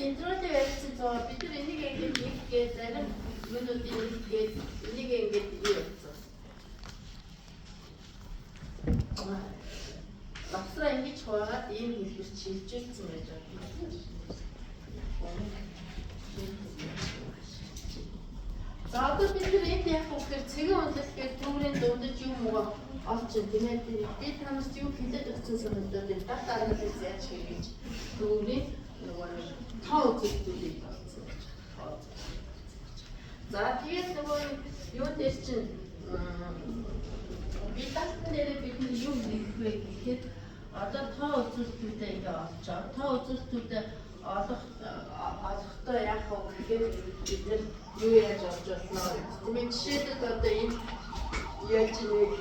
интродэ ярьсан зоо бид нар энийг ингэж нэггээд зарим минутын нэггээд энийг ингэж явуулсан. Багсраа ингэж хаагаад ийм хэлбэр чилжүүлсэн байж байна. За одоо бид нар энд яг үгээр цэгийн үнэлгээ түүрийн дундаж юм уу олж тийм ээ би танаас юу хэлээд өгсөн санагдаад энэ дата анализ яаж хийх гэж түүрийн нөгөө тоо үзүүлэлтүүдийг олцсон. За тэгээд нөгөө юу дээр чинь би датан дээр бид юу хийх вэ гэхэд одоо тоо үзүүлэлтүүдээ ингээ олцоо. Тоо үзүүлэлтүүдээ олохдоо яах вэ гэхээр бид нэр юу яаж олж болно. Тэгмээ жишээлбэл одоо энэ яаж нэг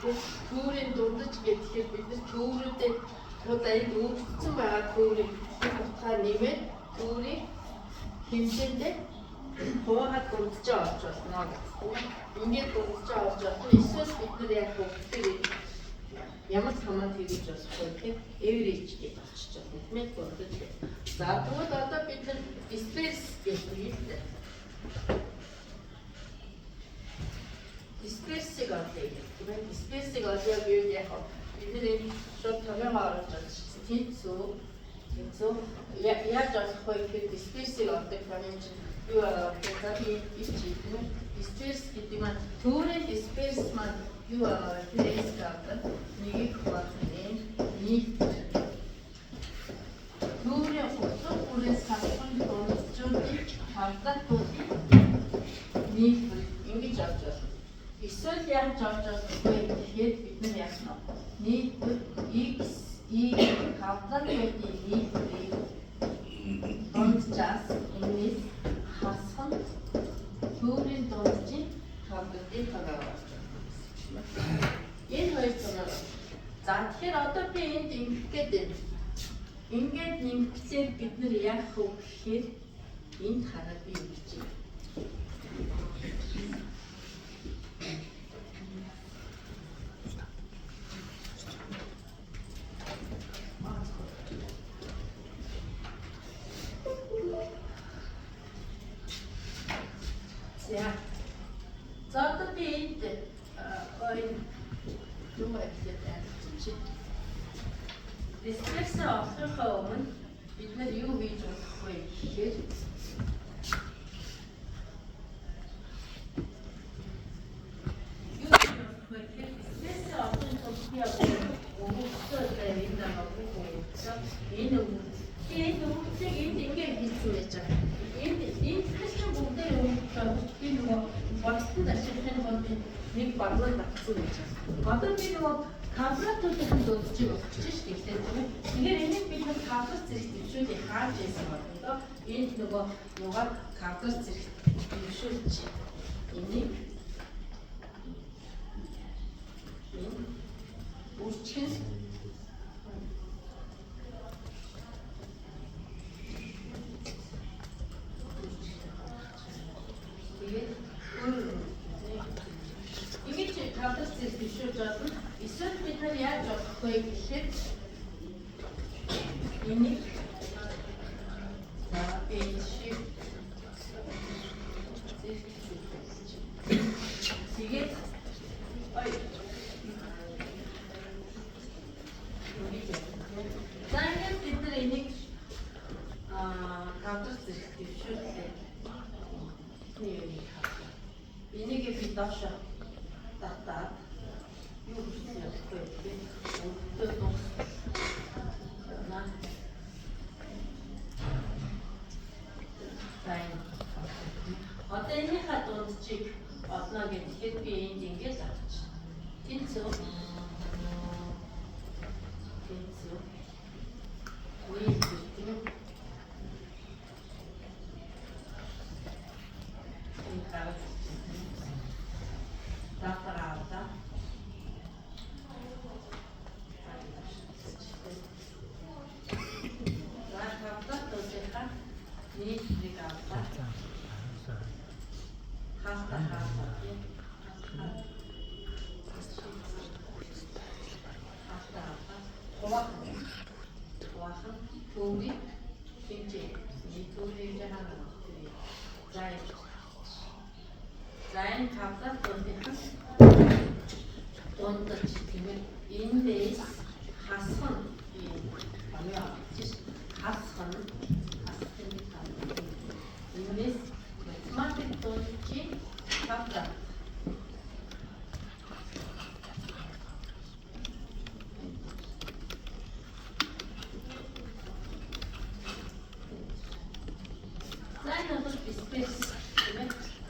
түүрийн дундаж гэхээр бид нар түүрүүдээ одоо энд үүсгэн байгаа түүрийг утгаар нэмээд түүрийн хэмжээндээ хувагаад дундаж олж болно гэсэн. Ингээд дундаж олж болно. Эсвэл бид нар яг бүгдээр ямар ч хамаад хийж болохгүй тийм average гэж болчих жоо. Мэдмэд дундаж. За тэгвэл одоо бид нар disperse гэж хэлдэг. Disperse-ийг олъё гэх юм. Disperse-ийг олъё гэвэл яг бид нар энэ шууд томьёогоо оруулж чадчихсан. Тэнцүү яаж олох вэ гэхээр disperse-ийг олдог юм чинь юу аа гэдэг нь disperse гэдэг нь түүрийн disperse маань юу аа place гэдэг нэг хуваахын нийт түүрийн утга бүрээс хассан дундчуудын хамтлагуудын нийт ингэж авч байна. Эсвэл яаж авч болохгүй гэхээр бид нар яах нь нийт x хамтлагуудын нийтийг дундчаас энэс хасхан түүрийн дундчийн хамтлагуудыг тоогоож байна. Энэ хоёр зүйл. За тэгэхээр одоо би энд ингэх гээд байна. Ингээд нэмэхлээр бид нар яах вэ гэхээр энд хараад би ингэж байна. За одоо би энд юу хэлээд байна чи. Disperse авахынхаа өмнө бид нар юу хийж болох вэ гэхээр disperse авахын тулд би өгөхөд энэ өгөхийг энд ингээд хийсэн байж байгаа. Энд хэсэг бүгдээ өгөх би нөгөө бодсон ашиглахын тулд нэг баглал батсан байж байгаа. Одоо би нөгөө калкуляторын дуудаж өгч шүү дээ. Тэгэхээр энийг бид нэг калкулятор зэрэг төвшүүлээ хааж яасан бодондоо энд нөгөө юугаар калкулятор зэрэг төвшүүлж энийг үрчгэн ингэж калкулятор зэрэг төвшүүлж болно. Эсвэл бид нар яаж болох вэ гэхээр энийг тэгээд за ингээд бид нар энийг калкулятор зэрэг төвшүүлээ. Энийг би доош татаад юу хийх вэ гэхээр одоо энийхээ дундчийг олно гэхэд би энд ингэж авч тэнцүү Хуваах төвний хэмжээ Төвийг хаана тэр зай. Зайн тавтал дундхан дундч тийм эндээс хасхан юм амиа жиш хасхан эндээс математик дундчи тавтал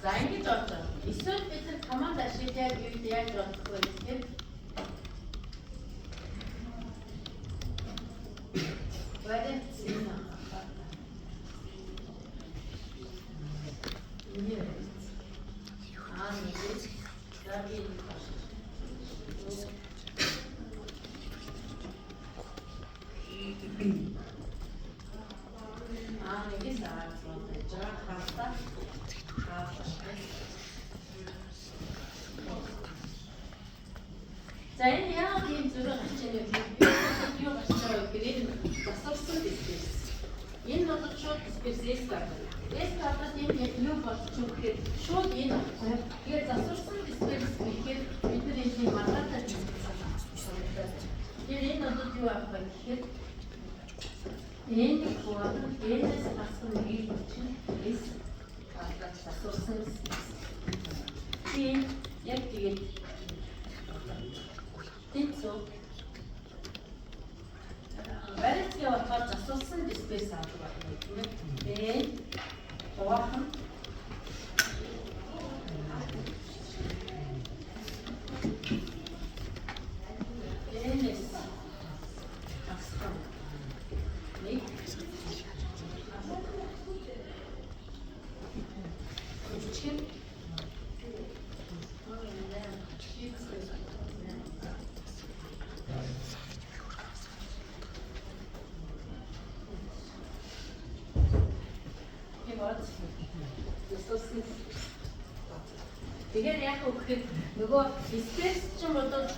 Зайн гэж бодсон. Эсвэл бид нар команд ашиглаад юу яаж бодох вэ гэхээр вариант юм аа. За энэ яг ийм зүрх хичээнүүд юу гарч байгаа вэ гэхээр энэ засварсан дисперс. Энэ бол шууд дисперс гардаг. Эсгадад энэ юу болж юу гэхээр шууд энэ авах. Тэгээд засварсан дисперс гэхээр бид нар энэ маргаатаа чиглэсэн. Тэгээд энэ бол юу авах вэ гэхээр энэ бол энэс асуун нэг чинь эс засварсан дисперс. Тийм яг тэгээд So, вариацийн болохоор засварсан дисперс авдаг байна. Тэгээд хувахан энэс асхан нэг чин Тэгэхээр яг үгээр нөгөө дисперс чинь бодвол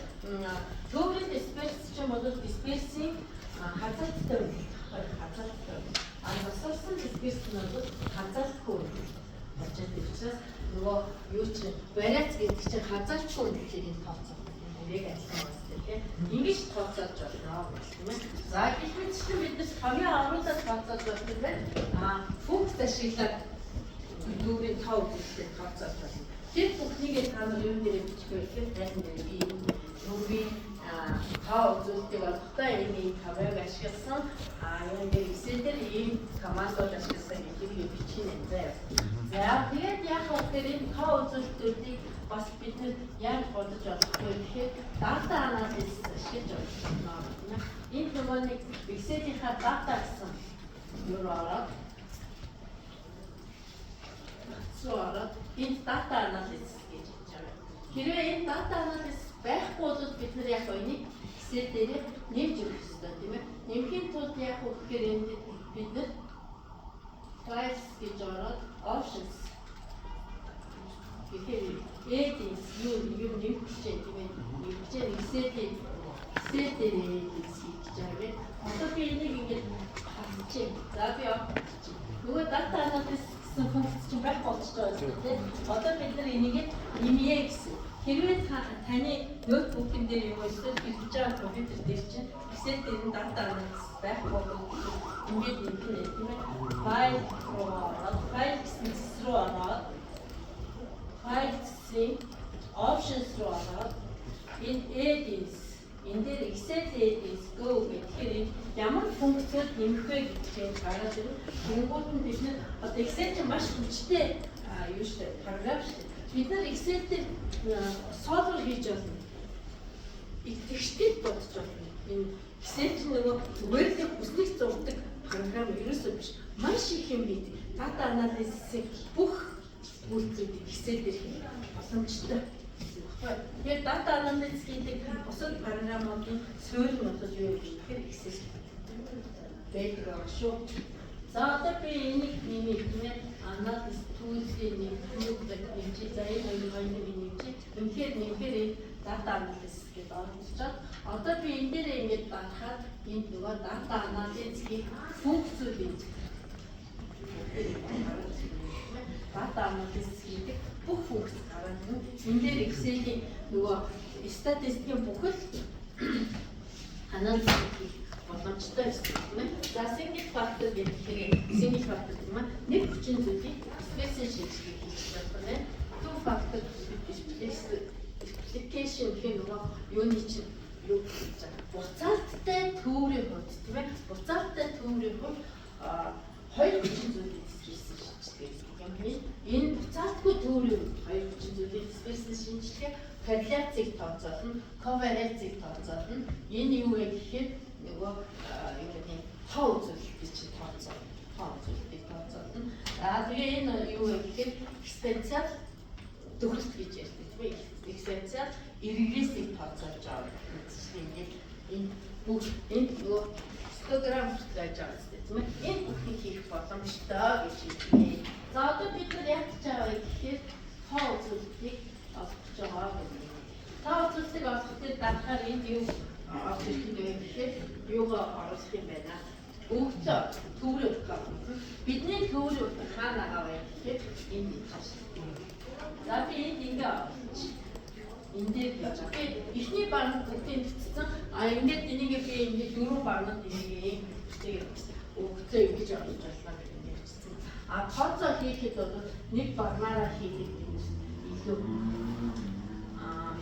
төвийн дисперс чинь бодвол дисперсийн хазаалттай хазаалттай. Засварсан дисперс нь бол хазаалтгүй болж байгаа учраас нөгөө юу чинь вариац гэдэг чинь хазаалтгүй гэхийг энэ тооцоо. Яг адилхан байна тийм. Ингэж тооцоож байна тийм ээ. За гэхэд чинь бид нар хамгийн авралаа тооцоож байна. Функц ашиглаад төвийн тав үзэлтэй тооцоож байна. Тэр бүхнийг та нар юу нэрээр бичих вэ гэхээр тань дээр би төвийн тав үзүүлэлтийг олохдоо энэ тавыг ашигласан юм дээр Excel дээр ийм командууд ашигласан гэдгийг бичих юм заяа. За тэгээд яг тэр энэ тав үзүүлэлтүүдийг бас бид нар яаж бодож болох вэ гэхээр data analysis ашиглаж байна. Энэ хүмүүнийг Excel-ийнхаа data гэсэн юу ороод энэ data analysis гэж хэлж байгаа. Хэрвээ энэ data analysis байхгүй бол бид нар яг энийг Excel дээр нэмж өгөх ёстой тийм ээ. Нэмхийн тулд яг үгээр энд бид нар files гэж ороод options гэхээр edits юу нэмэх гэж тийм ээ. Нэмж Excel дээр edits хийж байгаа. Одоо би энийг ингэж хасчих. За би нөгөө data analysis функц чинь байх болчих жоо тийм. Одоо бид нар энийг нэмье гэсэн. Хэрвээ таны ноутбукын дээр юм эсвэл бичиж байгаа компьютер дээр чинь Excel дээр нь data analysis байх бол ингээд нэмэх тийм ээ. File руу ороод files-ийн options руу ороод энэ edits энэ дээр Excel edits go гэхээр ямар функцүүд нэмэх вэ гэж гараад ирв. Тэнгуут нь бид нэр одоо Excel чинь маш хүчтэй юу штэ програм штэ. Бид нар Excel дээр солвер хийж болно. Тэгштэй бодож болно. Энэ Excel чинь нөгөө зүгээр л бүснийг зурдаг програм ерөөсөө биш. Маш их юм бид data analysis-ийг бүх үйлдэлүүдийг Excel дээр хийх боломжтой. Тэгэхээр data analysis гэдэг бусад програмуудын суурь нь бол юу гэхээр Excel байдаг шүү. За одоо би энийг нэмээ тийм ээ. Analysis tools-ийн нэг нэмж за энэ хоёрыг нэмж үнэхээр нэмэхээр data analysis гэдэг орчуулж одоо би энэ дээр ингэж батхаад энэ нөгөө data analysis-ийн функцүүдийг Excel-ийн нөгөө статистикийн бүхэл анализ хийх боломжтой байсан тийм ээ. За single factor гэхээр single factor юм аа. Нэг хүчин зүйлийг специфик шийдлийг хийж байгаа байна. Two factor application гэх нөгөө юуны чинь юу гэж байгаа. Буцаалттай төврийн хувьд тийм ээ. Буцаалттай төврийн хувьд хоёр хүчин зүйлийг специфик шийдлээ юм байна. Энэ буцаалтгүй төврийн хоёр хүчин зүйлийг специфик шинжилгээ корреляцийг тооцоолно, ковариацийг тооцоолно. Энэ юу вэ гэхээр нөгөө юу гэдэг тоо үзүүлэлтийг чинь тооцоолно. Тоо үзүүлэлтийг тооцоолно. Тэгээ энэ юу вэ гэхээр экспоненциал төгөлт гэж ярьдаг тийм ээ. Экспоненциал эргэлтийг тооцоолж байгаа гэдэг. Энэ бүх энэ нөгөө хистограмм гэж байгаа тийм ээ. Энэ бүхнийг хийх боломжтой гэж хэлээ. За одоо бид нар яаж ч аваа гэхээр тоо үзүүлэлтийг олох байгаа гэдэг. Тоо үзүүлэлтийг олоход дарахаар энд юу авах хэрэгтэй вэ гэхээр юугаа оруулах юм байна. Өвчөө төврөө бидний төврөө хаана аваа гэхээр энд тааш. За би энд ингээ аваач. Энд дээр яаж би ихний баг бүгдийг бичсэн. Ингээд энийг би ингээ дөрвөн багнууд энийг өвчөө ингэж авч байлаа гэдэг бичсэн. Тооцоо хийхэд бол нэг багнаараа хийх илүү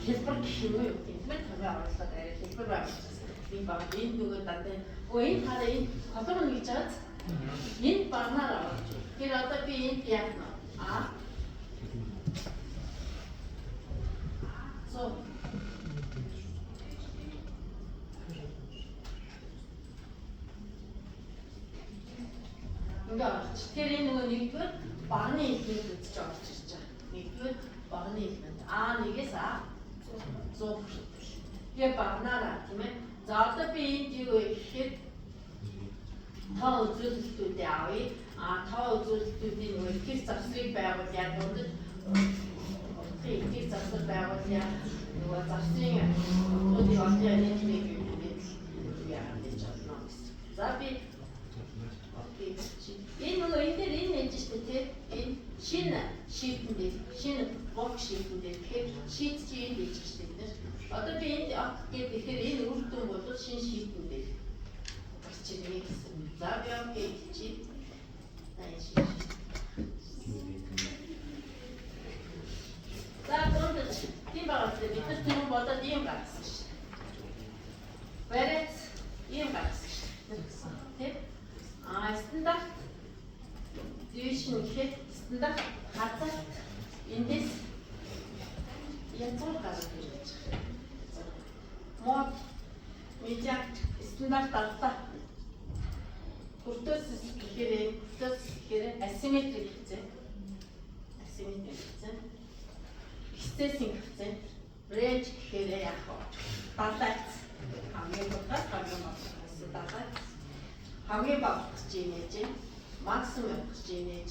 хэлбэр гэх юм уу тийм ээ. Томьёо оруулаад арай хэлбэр байгуулсан. Энэ баг энэ нөгөө дандаа энэ хараа энэ колон гэж байгаа. Энэ багнаар аваач. Тэр одоо би энд яах нь ингээд тэр энэ нөгөө нэгдүгээр багны элемент үзэж орж ирж байгаа. Нэгдүгээр багны элемент А1-ээс А100 хүртэл. Тэгээ багнаараа тийм ээ. За одоо би энд юу вэ гэхээр тоо үзүүлэлтүүдээ авъя. Тоо үзүүлэлтүүдийн нөгөө ихэр завсрыг байгуулъя. Дундад ихэр завсар байгуулъя. Нөгөө завсрын утгуудыг олж яадаг юм ингээд яагаад гэж болно гэсэн. За би энэ нөгөө энэ дээр энэ нэж штэ тий. Энэ шинэ шийдэн дээр шинэ блок шийдэн дээр тэгэхээр шийд чи энэ гэж штэ бид. Одоо би энд гэдэг тэгэхээр энэ үр дүн бол шинэ шийдэн дээр гарчээ гэсэн. За би окей чи за дундаж тийм багт бид нар түрүүн бодоод ийм гаргасан штэ. Барайц ийм гаргасан штэ. Тий. Стандарт division гэхэд стандарт хазарт эндээс янзаар гаргаж ирж байгаа. Мод медиа стандарт алдаа. Хүртөөс гэхээр асимметрик хэвчээ. Асимметрик хэвчээ. Стесинг хэвчээ. Брэдж гэхээр яг баланс. Хамгийн бага гэж нээж, максимум гэж нээж,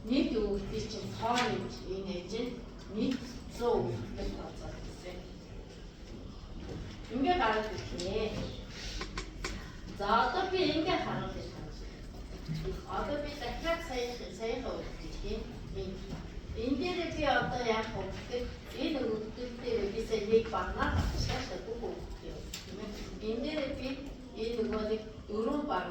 нийт өвөлтийн чинь тоо нээж нээж, нийт 100 өвөлтөд тооцоолж байна. Ингээ гараад ирнэ. За одоо би ингээ харуулъя. Одоо би дахиад саяхан өвөлтийг энэ дээр би одоо яг өвөлтөд энэ өвөлтөд дээр би сая нэг багнаа шаашаа бүх өвөлтөө. Энэ дээр би энэ нөгөө дөрвөн баг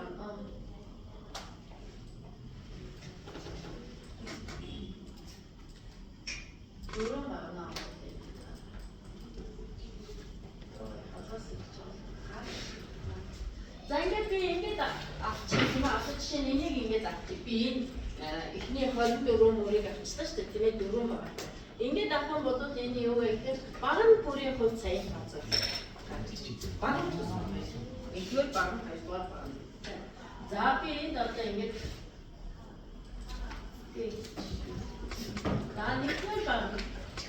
за ингээд би ингээд авчих юм аа жишээ нь энийг ингээд авчих би энэ эхний 24 мөрийг авчихсан шүү дээ тийм ээ 4 баг. Ингээд авах юм бол энэ юу вэ гэхээр багын бүрийн хувь сая тооцоо. Багын нэгдүгээр баг, хоёрдугаар баг. За би энд одоо ингээд за нэгдүгээр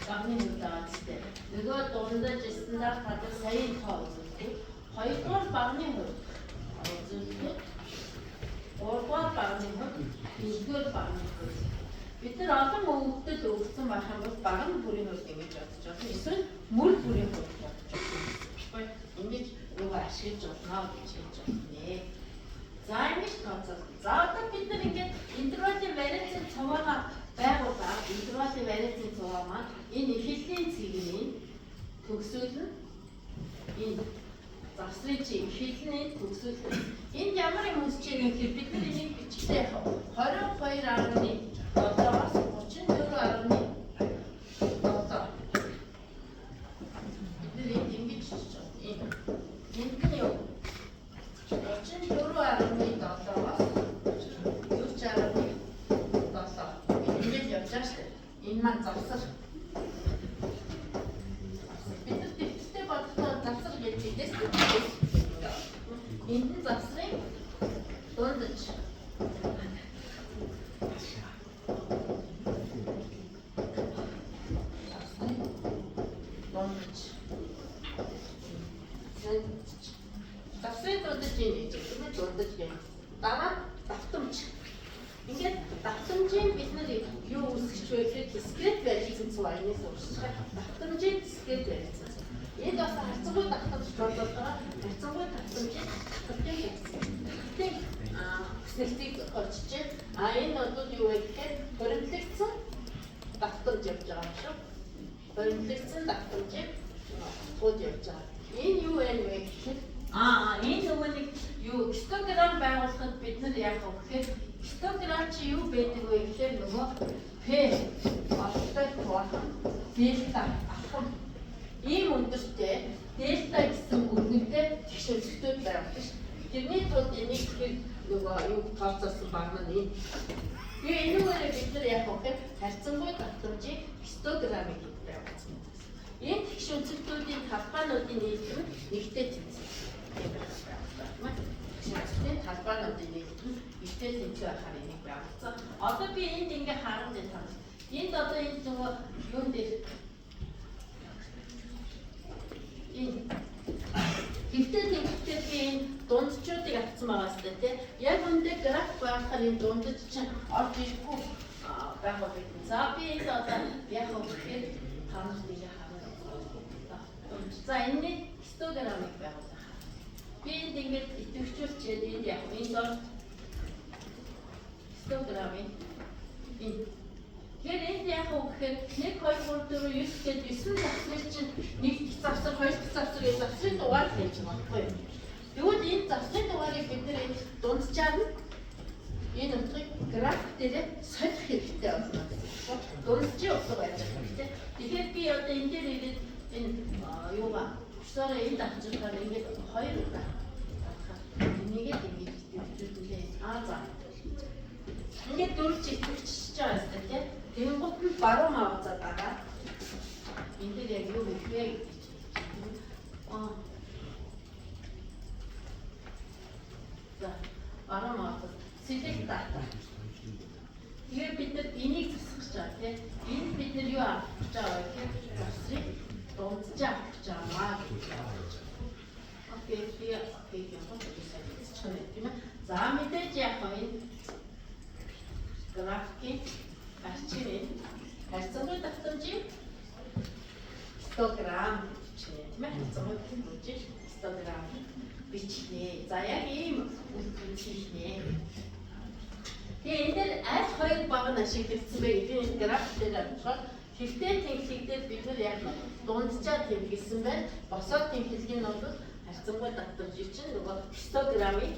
багны үдаад тест. Нөгөө дундаж стандарт хадгалсан сая тоо үзүүлдэг. Хоёрдугаар багны хувьд үзүүлдэг. Гуравдугаар багны хувьд, нэгдүгээр багны хувьд. Бид нар олон өвөлтөд өгсөн байх юм бол багны бүрийн хувьд ингэж бодож байна. Эсвэл мөр бүрийн хувьд бодож байна. Ингэж юу ашиглаж болно гэж хэлж байна. За ингэж тооцоо. За одоо бид нар ингээд интервалын вариацийн цувраагаа байгуулаад интервалын вариацийн цувраа маань энэ эхлэлийн цэгийг 32.7-аас 34.7. Бид энд ингэж хийж байна. Энд нь юу? 34.7-аас 40.7. Ингэж явж байгаа шүү дээ. Энэ маань завсар. Бид нар дэвтэртэй бодохдоо завсар гэж бидээс энд нь завсрын дундаж завсрын дундаж юм дундаж юм. Дараа давтамж. Ингээд давтамжийн бид нар юу үсгэж вэ гэхээр дискрет барилцсан цуу аянаас ууршиж байгаа. Давтамжийн дискрет барилцсан. Энд бас харьцангуй давтамж болоод байгаа. Харьцангуй давтамжийн тэгтээ хүснэлтийг олчиж энэ бол юу вэ гэхээр хоригдлогдсон давтамж явж байгаа юм шүү. Хоригдлогдсон давтамжийг тууд явж байгаа. Энэ юу вэ гэхээр энэ нөгөө нэг юу гистограмм байгуулахад бид нар яг гэхээр гистограмм чи юу байдаг вэ гэхээр нөгөө П остой туахан дельта ахын ийм өндөртэй дельта гэсэн үгнэтэй тэгшүүлэгтүүд байгуулдаг шүү. Тэрний тулд энийг тэгэхээр нөгөө юу тооцоолсон баг маань энэ. Тэгээ энүүгээр бид нар яг гэхээр харьцангуй давтамжийг гистограммыг байгуулсан. Энэ тэгшүүлэгтүүдийн талбайнуудын нийлбэр нэгтэй тэнцвэр. Тэгшүүлэгтийн талбайнуудын нийлбэр нэгтэй тэнцвэр байхаар энийг байгуулсан. Одоо би энд ингээ хараад байна. Энд одоо энэ нөгөө юун дээр энэ хэвтээ тэнцвэртэй би энэ дундчуудыг авсан байгаа сте тий. Яг үндэ граф байхаар энэ дундч чинь орж ирэхгүй байгаа гэдэг. За би энэ одоо яг өгөхээр танаас нэг харна. За энэ гистограммыг байгуулах. Би энд ингээд идэвхжүүлчихэд энд яг энэ дор гистограммыг энэ тэгэхээр энд яг гэхээр 1 2 3 4 9 гэдэг 9 завсрыг чинь нэг завсар, хоёр завсар гэж завсрын дугаар хийж байгаа байхгүй юу? Тэгвэл энэ завсрын дугаарыг бид нэр дунджаар нь энэ утгыг граф дээр солих хэрэгтэй болно. Дунджийн утга байж байгаа юм тийм. Тэгэхээр би одоо энэ дээр ирээд энэ юугаа өсөөрөө энд авчихаар ингээд хоёр удаа нэгээд ингэж дэвжүүлээ. За. Ингээд дөрвж итгэвчж байгаа юм тийм. Тэнгуут нь баруун хавцаа байгаа. Энд дээр яг юу вэ гэж. За, баруун хавцаа. Select data. Тэгэхээр бид нар энийг засах гэж байгаа тийм. Энд бид нар юу авах гэж байгаа вэ гэхээр засрыг дунджаа авах гэж байгаа гэж байна. Окей, би яг сайн тийм ээ. За мэдээж яг энэ графикийн арчим харьцангуй давтамжийн гистограмм бичнэ тийм ээ. Харьцангуй давтамжийн гистограмм бичнэ. За яг ийм үгтэй хийхнэ. Тэгээ энэ дээр аль хоёр баг нь ашиглагдсан бэ гэдэг энэ график дээр авчихад хэвтээ тэнхлэгдээд бид нар яг дунджаа тэнхэлсэн байна. Босоод тэнхлэг нь бол харьцангуй давтамжийн чинь нөгөө гистограммын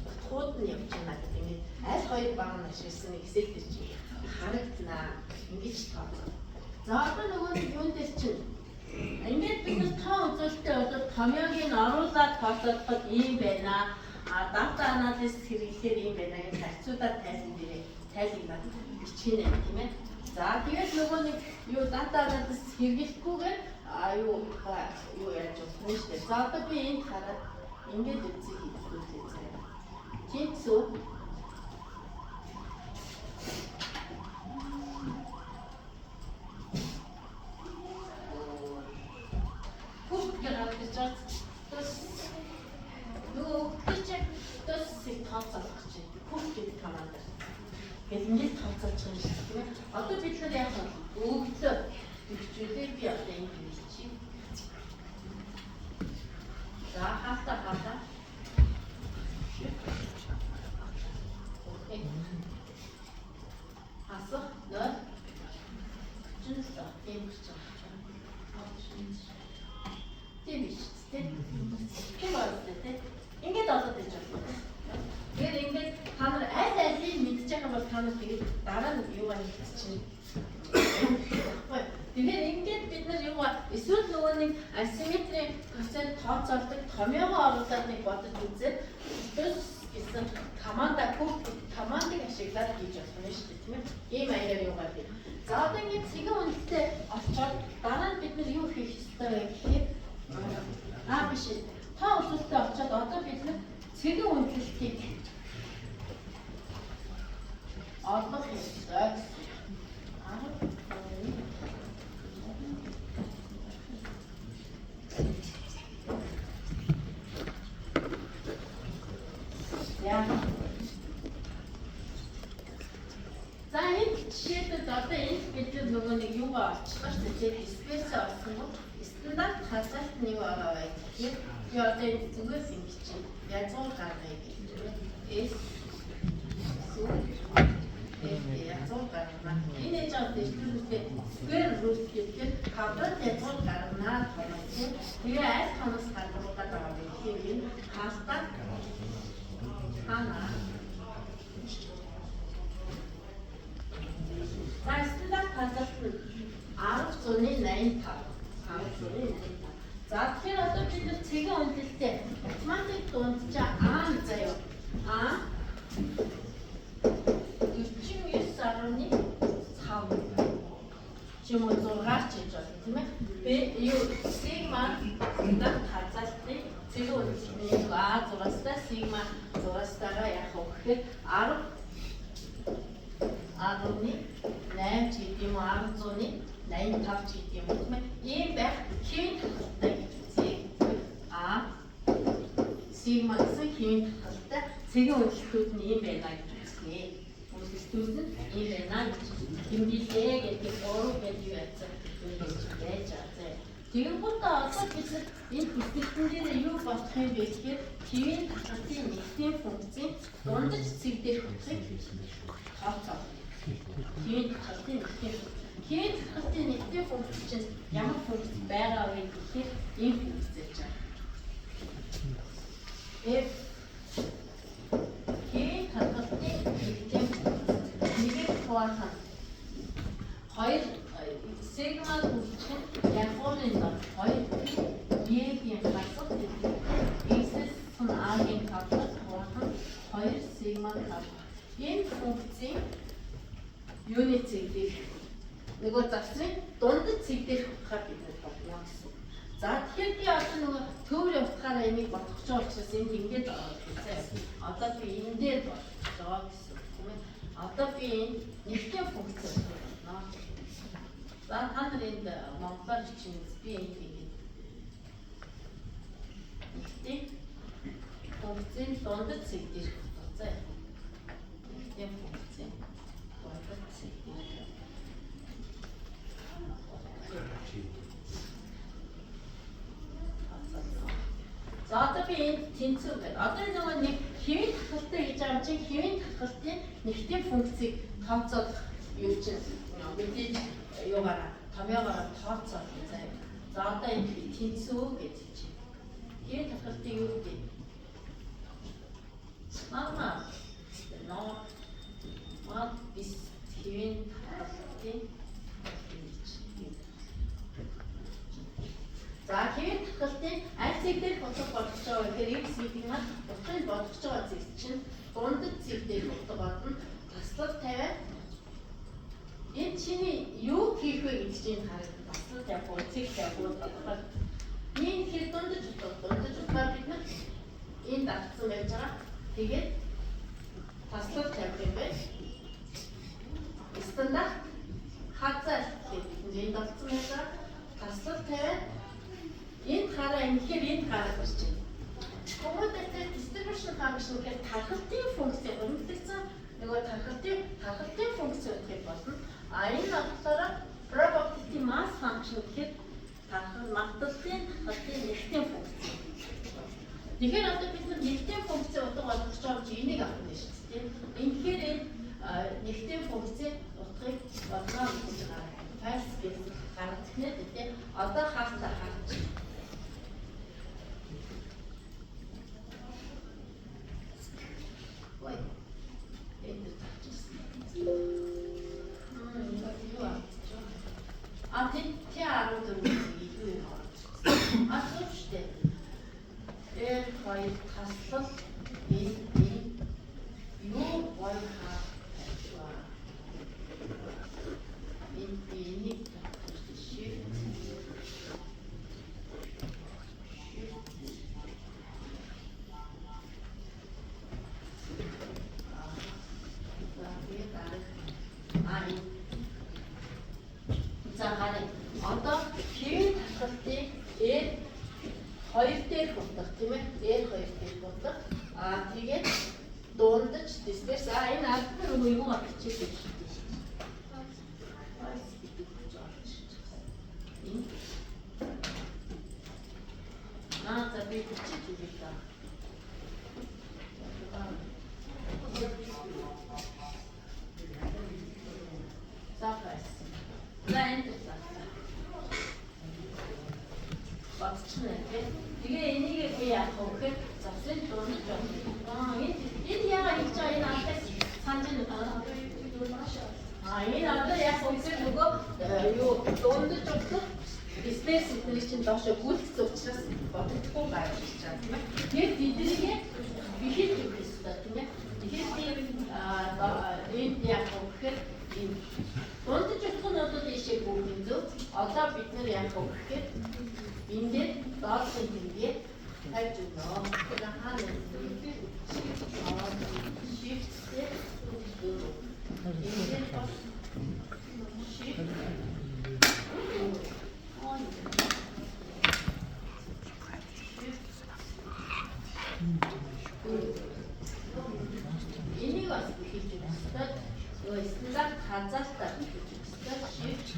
утгууд нь явж байна гэдэг. Ингээд аль хоёр баг нь ашигласан Excel дээр чинь харагдана. Ингэж тооцоо. За одоо нөгөө нэг юун дээр чинь ингээд бид нар тоо үзүүлэлтээ одоо томьёогийн оруулаад тооцоолоход ийм байна. Data analysis хэрэглэхээр ийм байна. Ингээд харьцуудаар тайлбар дээрээ тайлбар бичгэнэ тийм ээ. За тэгээд нөгөө нэг юу data analysis хэрэглэхгүйгээр юу яаж болох вэ шүү дээ. За одоо би энд хараад ингээд үзье хэлүүлээ заяа. Тэнцүү ингээд тооцоолж байгаа юм шиг тийм ээ. Одоо бид нар яг өгдөө төвчүүлээ би одоо энэ хэлчихье. За хата. Окей. Асах 0. Чинсаа тийм гэж байна. Тийм биш тийм. Тийм байна тийм. Ингээд олоод байж байна. Тэгэхээр ингээд та нар аль алийг мэдчих юм бол та Таны тэгээд дараа нь юу хийчих чинь. Тэгэхээр ингээд бид нар юу эсвэл нөгөө нэг асимметрийн коэффициент тооцоолдог томьёогоо оруулаад нэг бодож үзээд гэсэн командыг ашиглаад хийж болох юм шүү дээ, тийм ээ. Ийм аягаар юугаар би. За одоо ингээд цэгийн үндэстэй олцоод дараа нь бид нар юу хийх ёстой вэ гэхээр биш. Та үзүүлэлтээ олцоод одоо бид нар цэгийн үндэстийг олох ёстой. За энэ жишээдэд одоо энэ бид нөгөө нэг юугаа олчихлаа шүү дээ. Спейс олсон нь стандарт хазарт нэг байгаа бай. Тэгэхээр одоо энэ зүгээр ингэ чинь язгуур гаргая гэж байна. Язгуур гаргана. Энэ ч одоо дэвтэрүүтэй square root гэхээр квадрат язгуур гаргана гэсэн. Тэгээ аль ханаас гаргуулдаг байгаа вэ гэхээр энэ хаалтаа хана. За стандарт хазарт нь 10.85. За тэгэхээр одоо бид нар цэгийн үнэлэлтэй математик дунджаа заяа. 49.5 чим уу 6 ч гэж байна тийм ээ. Би юу сигма стандарт хазартны цэгийн үнэлэлтний 6-аас сигма 6-аагаа яах вэ гэхээр 10.8 ч гэдэм үү 10.85 ч гэдэм үү тийм ээ. Ийм байх хэмжээ таталтай гэж үзье. Сигма гэсэн хэмжээ таталтай цэгийн үнэлтүүд нь ийм байна гэж үзье. Үнэлтүүд нь ийм байна гэж хэмжээлээ гэдэг 3 гэдэг юу яцсан ингэж байж байгаа. Тэгэнгүүт одоо бид энэ бүтээгдэхүүн дээр юу болох юм бэ гэхээр хэмжээ таталтын нэгтгэн функцийн дундаж цэг дээр хүчийг тооцоо. Хэмжээ таталтын нэгтгэн функц чинь ямар функц байгаа вэ гэхээр энэ функц гэж байна. Хэмжээ таталтын нэгтгэн нэгээр хуваалцах 2 сигма хүчин язгуурын дор 2 биегийн хасах x-с a-гийн квадрат хуваалцах 2 сигма квадрат. Энэ функцийн юуны цэг дээр нөгөө завсрын дундад цэг дээр хутгаар бид болно гэсэн. За тэгэхээр би одоо нөгөө төврийн утгаараа энийг бодох ч учраас энд ингэж байгаа гэсэн. Одоо би энэ дээр бодож байгаа гэсэн. Тийм ээ. Одоо би энэ нэгтгэн функц болно. За та нар энд монголоор чинь би энд ингэж нэгтгэн функцийн дундад цэг дээр хутгаа. Нэгтгэн функцийн дундад цэг дээр. За одоо би энд тэнцүү гэдэг. Одоо нөгөө нэг хэмжээ таталтай гэж байгаа чинь хэмжээ таталтын нэгтгэн функцийг тооцоолох юу чинь мэдээж юугаараа томьёогоор тооцоолох заяа. За одоо энэ тэнцүү гэдэг чинь хэмжээ таталтын юу гэдэг? Бис хэмжээ таталтын за хэмжээ таталтын аль цэг дээр бодох болгож байгаа гэхээр x гэдэг нь утгыг болгож байгаа цэг чинь дундад цэг дээр бодох болно. Таслал тавиад энэ чиний юу хийх вэ гэж чинь хараад таслал тавиад цэг тавиад бодоход энэ хэр дундаж утгаар бид нар энэ дагцсан байж байгаа. Тэгээд таслал тавих юм байна. Стандарт хазар гэдэг энэ дагцсан байж байгаа. Таслал тавиад энэ хараа ингэхээр энэ гараад ирж байна. Коммутатэй distribution function гэдэг тархалтын функц өрнөлдсөн нөгөө тархалтын функц өгөх болно. Энэ болохоор probability mass function гэхэд тархалтын нэгтгэн функц. Тэгэхээр одоо бид нэгтгэн функцийн утга болгож байгаа чинь энийг авах нь шүү дээ. Тэгэхээр энэ нэгтгэн функцийн утгыг болгоо гэж байгаа. False гэж гаргах нэ тийм. Одоо хаалтаа харж 이거 왔죠? 아, 대하로도 이거예요. 아, 써주시대. 1, 거의 5, 2, 6, 거의 다. 좋아. 이니까 쉬프트. 자, 가네. 어떤 길 다섯 대, хоёр дээр болдог тийм ээ. Хоёр дээр болдог. Тэгээд дундаж дэслээс энэ албар юу авчиж байна. За би бичиж үзье та. За бас. За энэ Тэгээ энийг би яах вэ гэхээр завсрын дунд энэ яагаад хийж байгаа энэ алдаа санаж энэ алдаа яах вэ гэхээр нөгөө юу дундаж өгөх спейс эдгээр чинь доошо гүйлгсэн учраас бодогдохгүй байгаа гэж байна тийм ээ. Тэгээд эднийг бихэж өгөх хэрэгтэй тийм ээ. Тэгэхээр би энэ яах вэ гэхээр энэ дундаж өгөх нь одоо ийшээ бүгд зөв. Одоо бид нэр яах вэ гэхээр ингээд даасан хэмжээ хайж өгнө. Тэгэхээр хаана shift-тэй ингээд бас shift энийг бас хийж өгсөн. Ой, стандарт хазаалтаа хийж өгсөн. Shift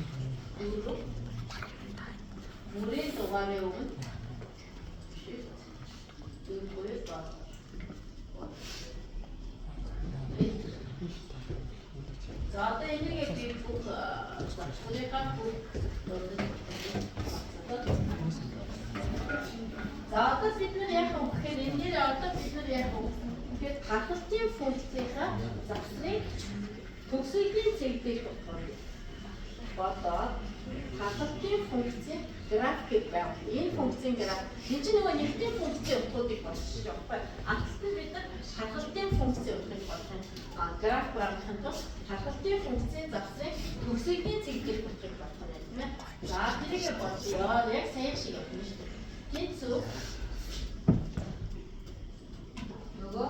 дөрөв 물에 녹아내온 그거에 봐. 자, 이게 비고 그러니까 자, бид яг гэхээр энэ одоо бид яг гэхээр хаталтын функцийнхаа завсрыг төгсөлийн цэгтэй бодоод хаталтын функц график байна. Энэ функцийн график. Энэ чинь нөгөө нэгдлийн функцийн утгуудыг бодчих жоох бай. Хаталтын бид нар хаталтын функцийн утгыг бодох юм. График барихын тулд хаталтын функцийн завсрыг төгсөлийн цэгтэй утгыг бодох юм тийм ээ. За тэрийг бодъё. Яг сайн шиг явна шүү дээ. Тэнцүү нөгөө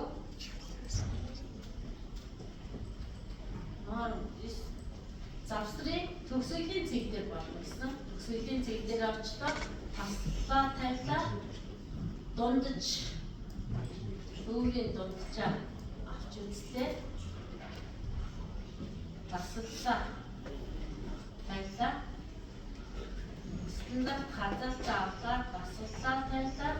завсрыг төгсөлийн цэгтэр болно гэсэн. Төгсөлийн цэгтэр авчлаа таслаа тайлаа дундаж өөрийн дунджаа авч үзлээ. Таслаа тайлаа стандарт хазаалтаа авлаа таслаа тайлаа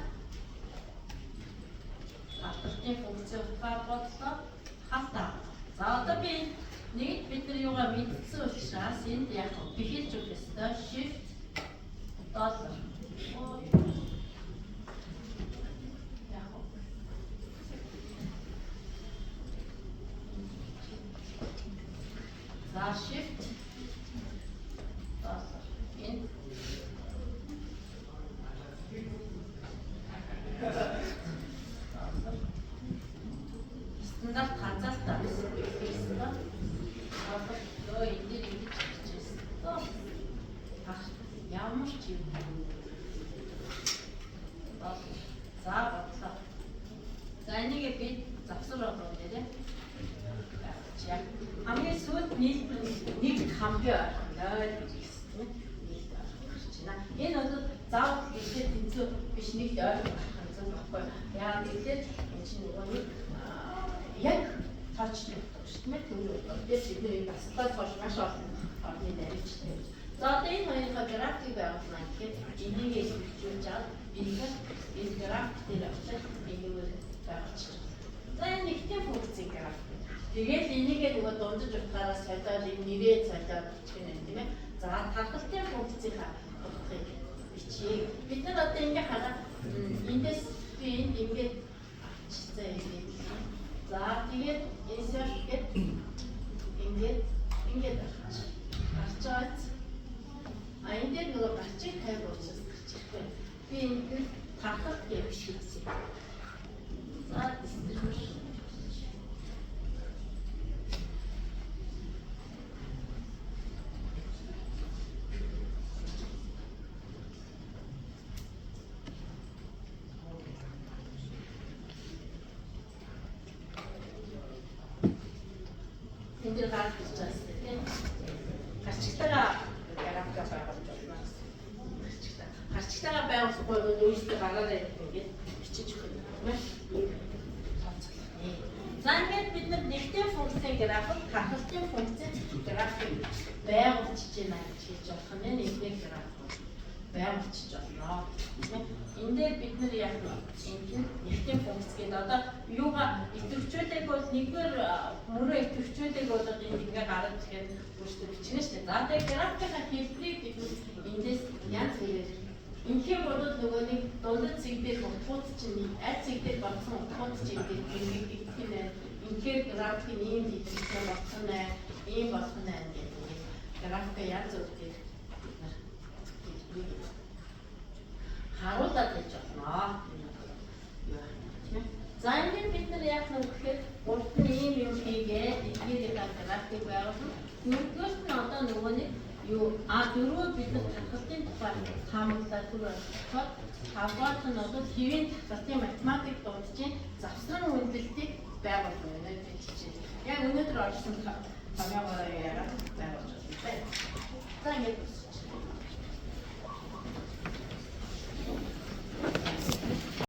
хаталтын функц ухаа бодлоо хатаа. За одоо би нэг бид нар юугаа мэдсэн учраас энд яг бихэлж өгөх ёстой. Shift доллар. За shift доллар. Энэ стандарт хазаалтаа гэсэн. Ямар ч юм. За бодлоо. За энийг би завсар болгоо нэрээ. Хамгийн сүүлд нэг хамгийн ойрхон гэж хэлсэн. Энэ бол заавал гэхдээ тэнцүү биш нэг ойрхон ханцсан байхгүй. Яагаад гэвэл энэ чинь нөгөө яг тооч шүү дээ. Тэгээд бидний баслаас хойш маш олон орны нарийнчтай. За одоо энэ хоёрын график байгуулна гэхэд энийг илэрхийлж аваад энэ график дээр очиж энийг байгуулчих. За энэ нэгтэй функцийн график. Тэгээд энийг нөгөө дундаж утгаараа солиод энэ нэрээ солиод бичих юм тийм ээ. За хаталтын функцийнхаа утгыг бичиж бид нар одоо ингэ хараа эндээс би ингээд авчихсан юм. За тэгээд insert гэд ингээд гарч байгаа. А энэ дээр нөгөө гарчиг тавь учраас гарчихгүй. Би энэ тархах юм шиг үзье. За дистрибьюшн. энэ гарч ирж байгаа тийм. Гарчигтайгаа графика байгуулж байна. Гарчигтайгаа байгуулахгүй бол өөрөөсөө гараараа ингэж бичиж өгөх юм байна. За ингээд бид нар нэгтэй функцийн график, хахалтын функцийн график байгуулж байна гэж хэлж болох юм. Нэгний график байгуулж байна. Энэ дээр бид нар яг энэ нэгтэй функц гэдэг одоо юугаа идэвхжүүлэх бол нэгдүгээр мөрөө идэвхжүүлэх бол одоо ингээ гараад ирэхэд өөртөө бичнэ шүү дээ. За тэгээд графикийн хэлбэрийг бид эндээс янз бүрээр инхээр бол нөгөө нэг дундад цэг дээр утгууд чинь аль цэг дээр багсан утгууд чинь ингээд ингэдэг юм байна. Инхээр графикийн ийм хэлбэрээр багсан байна. Ийм болсон байна гэдэг. График янз бүрээр харуулдаг гэж байна. За ингээд бид нар яг нэг гэхээр урд нь ийм юм хийгээ эдгээр график байгуулсан. Нөгөөс нь одоо нөгөө нэг юу дөрөв бид нар хахалтын тухай таамаглаад түрүү тавгаат нь одоо хэвийн хахалтын математик дуудчин завсран үнэлэлтийг байгуулсан байна гэж хэлж байна. Яг өнөөдөр орсон томьёогоор яриад байгуулж байна. За ингээд